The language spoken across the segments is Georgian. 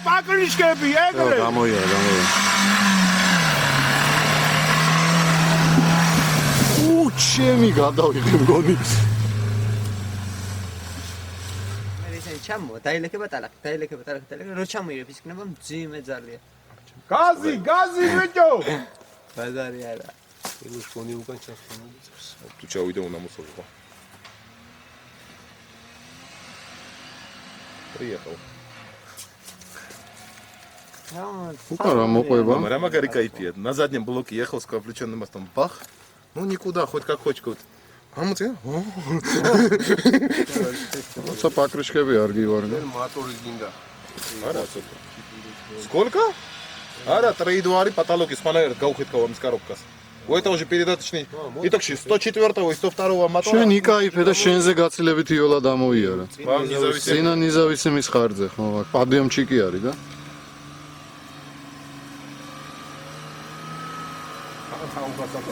პაკლიშკები ეგრე. გამოია. ჩემი გადავიღე მგონი. ჩამოვა, დაილეკება ტალახი, რო ჩამოიღებ ისქნება მძიმე ძალიან. გაზი, ბიჭო. ბაზარი არა. ეს კონი უკან ჩახტა. თუ ჩავიდე უნდა მოსულიყო. Приехал. Ука моყვება. Прямо магარი кайфия. На заднем блоке ехал с включенным мостом. Бах. Ну никуда, хоть как хочешь. Амуце? Ცა პაკრიშკები არ გივარდა. მოტორის გინდა. Ара, сколько? Ара, 3.2 потолок исполняет гаухитка вам с коробкас. У этого же передаточный. Итакши 104-го и 102-го мотора. შენ იკაიფე და შენზე გაცილებით იოლა დამოიარა. Вам независимо. სინა ნიზავისიმის ხარჯზე ხო, პადიუმჩიკი არის და.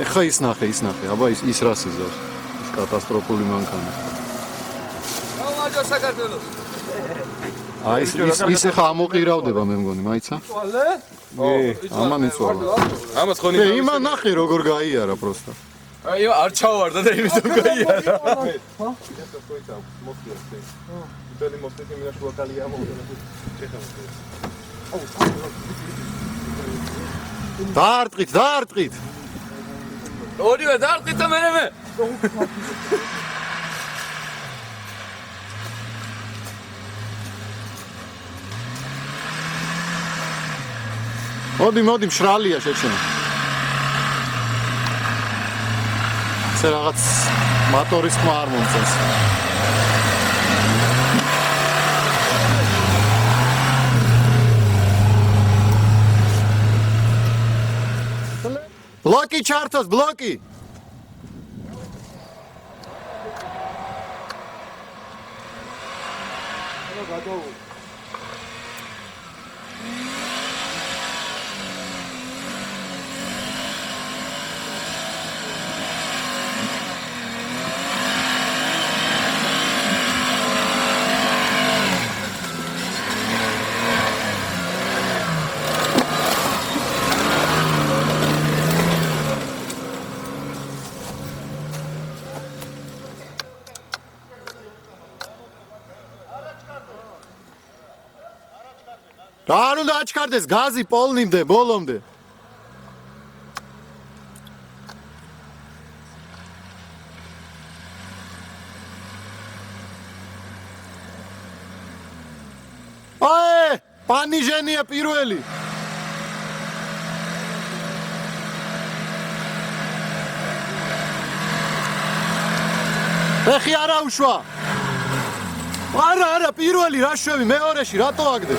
ეხა ის ნახე, აბა ის რას იზავს. ის კატასტროფული მანქანა. ალაჯო საქართველოს. აი ის ეხა ამოყირავდება მე მგონი, მაიცა? ვალე? ამან იცვალა. Амас хони. იმან ნახე როგორ გაიარა პროსტა. აი არ ჩავარდა და იმის გაიარა. დაარტყით. ორივე დაარტყით და მე. მოდი მშრალია შეჩენა. ეს რაღაც მოტორის ხმა არ მომწონს. ბლოკი ჩართოს, ბლოკი. არ უნდა აჩქარდეს გაზი პოლნიმდე, ბოლომდე. აი, პანიჟენია პირველი. ეხი არა უშვა. არა, პირველი რა შვები, მეორეში რატო აგდე?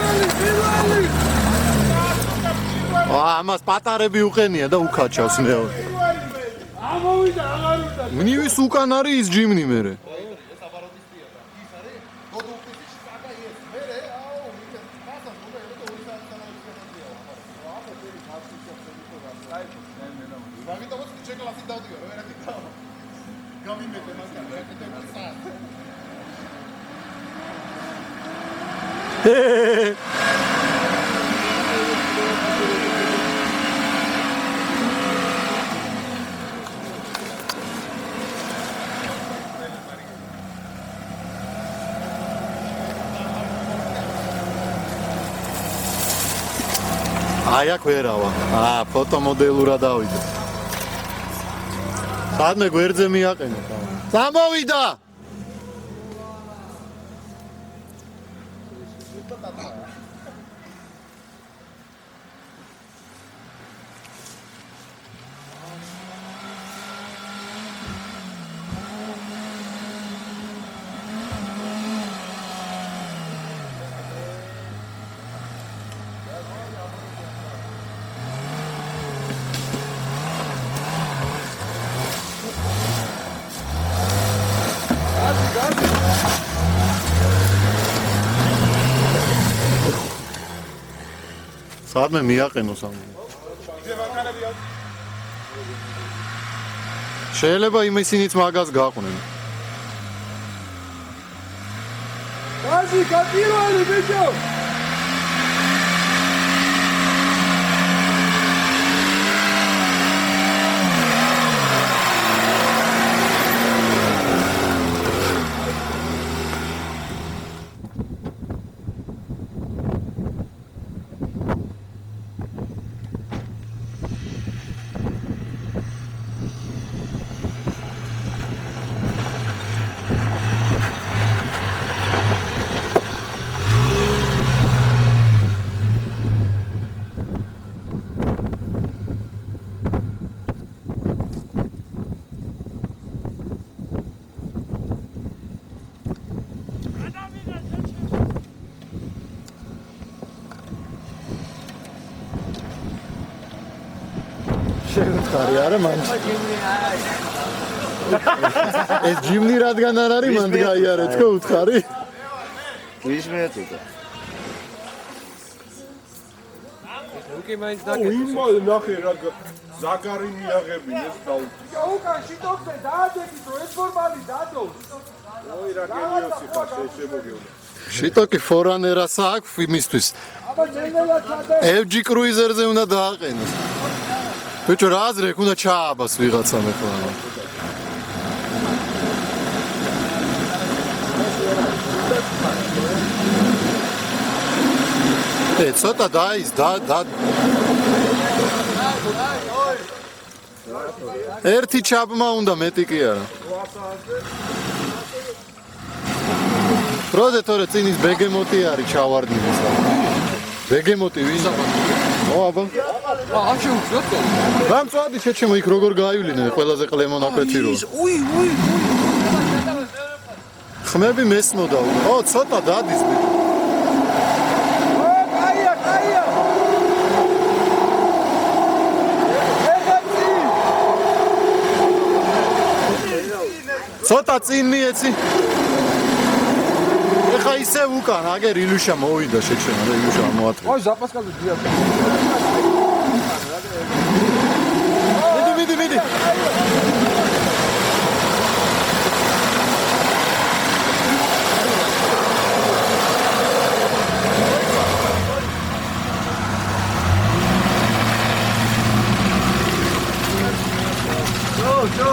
ამას პატარები უყენია და უკაჩავს მეორე. ამოვიდა, აღარ ვიდა. მნივის უკან არის ის ჯიმნი მერე. აი აქ ვერავა. ფოტომოდელურად ავიდე. სადმე გვერდზე მიაყენე. გამოვიდა. სადმე მიაყენოს ამ. შეიძლება იმისინიც მაგას გაყვნენ. გაზი, გაპირვალი ბიჭო. გაუთხარი არა მან ეს ჯიმნი რადგან არ არის მანდ გაიარე თქო უთხარი ვის მეწუდა უკი მაინც იმო ნახე რა ზაგარი მიაღები ეს დაუ. უკან შიტოქე დაადეგით რომ ეს ფორმალი დადო. ოი რა გენიოსი ხარ შემოგეუნე. შიტოკი ფორანერას აქვს იმისთვის აბა ძენელა ჩადე. FG კრუიზერზე უნდა დააყენოს ბიჭო რა აზრი აქვს უნდა ჩააბას ვიღაცამ ახლა ცოტა დაის და ერთი ჩაბმა უნდა მეტი კი არა პროდე თორე წინის ბეგემოტი არის ჩავარდნილი ბეგემოტი ვის ო აბა აშო უცოტო გამწვადი შეჩემო იქ როგორ გაივლინე ყველაზე ყლემონ აფეთი რო უი ხმები მესმოდა ო ცოტა დადის ცოტა წინ მიეცი ეხა ისე უკან აგერ ილუშა მოვიდა შეჩენა და ილუშა მოატყე ოი ზაპასკალზე დიახ. მიდი ჯო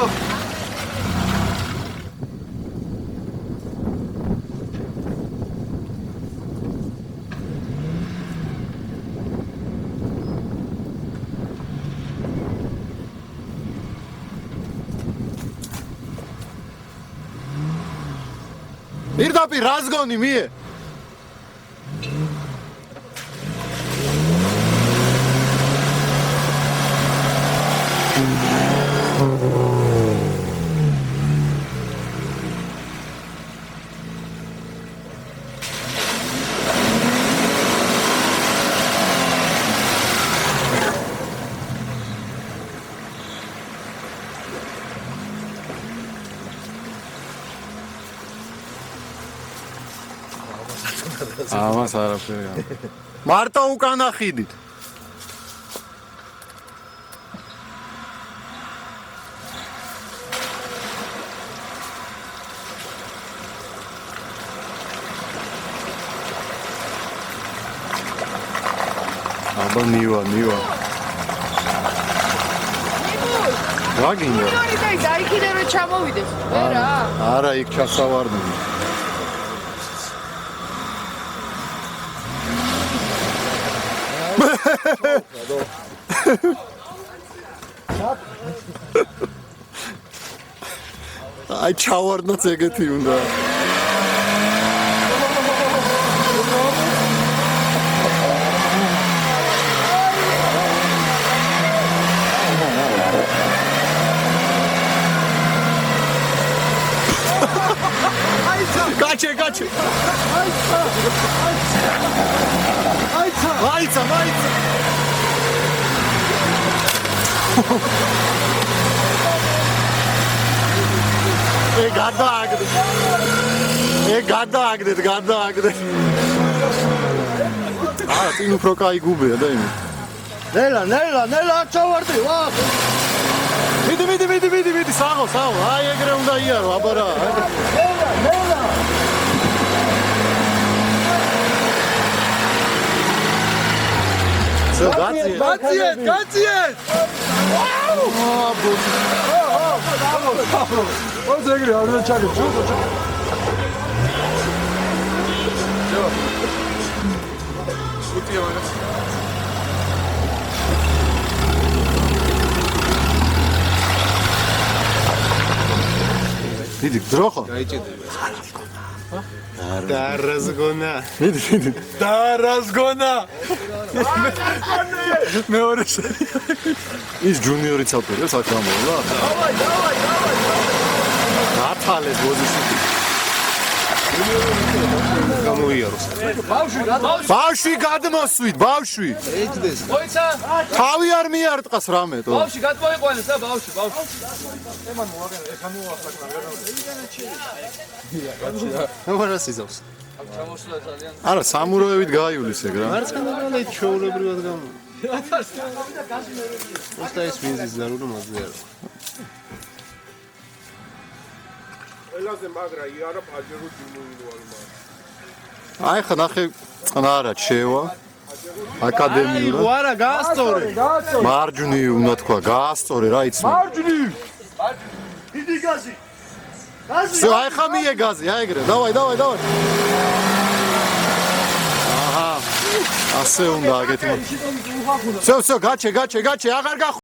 პირდაპირ რას გონი მie ამას არაფერი არა მარტო უკან ახიდით აბა ნივა რა გინდა დაიქიდე რომ ჩამოვიდეს ვერა არა იქ ჩასავარდნი აი ჩავარდნაც ეგეთი უნდა გაჩე აიცა გადააგდეთ აა წინ უფრო კაი გუბეა და იმით ნელა ჩავარდი ვა მიდი საღო აი ეგრე უნდა იარო აბა რა ნელა გაციეთ ო ზეგრე არ ჩაგე მიდი დროხო დარაზგონა მეორე ის ჯუნიორიც ავტორია საკამოა ათალეს ბოზისი გამოიაროს. ბავშვი გადმოსვით, ბავშვი. ეჭდეს. მოიცა? თავი არ მიარტყას რამე თო. ბავში გადმოიყვანეს და ბავში. ამას იზავს. ჩამოსვლა ძალიან. არა, სამუროებით გაიulis ეგ რა. მარცხენა ჩაულებრივად გამო. უბრალოდ ეს ვიზის ზარული მასზე არა. ყველაზე მაგრა იარა პაჯერო ჯიმუინუალმა. აი ხა ნახე არა შევა აკადემიურად ვარა გასწორე. მარჯვნივ უნდა თქვა გაასწორე რა იცი მარჯვნივ. всё აი ხა მიე გაზი აი ეგრე დავაი აჰა ასე უნდა აგეთმა всё გაჩე აღარ